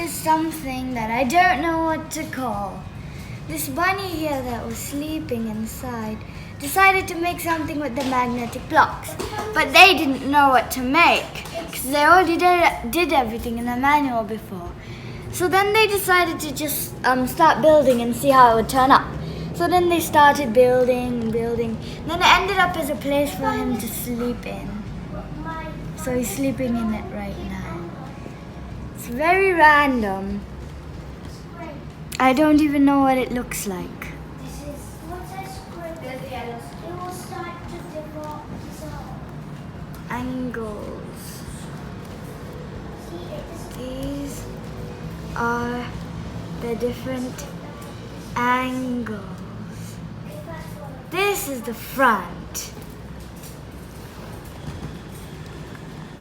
is something that I don't know what to call. This bunny here that was sleeping inside decided to make something with the magnetic blocks, but they didn't know what to make because they already did everything in the manual before. So then they decided to just start building and see how it would turn up. So then they started building and building. And then it ended up as a place for him to sleep in. So he's sleeping in it right now. It's very random. I don't even know what it looks like. Angles. These are the different angles. This is the front.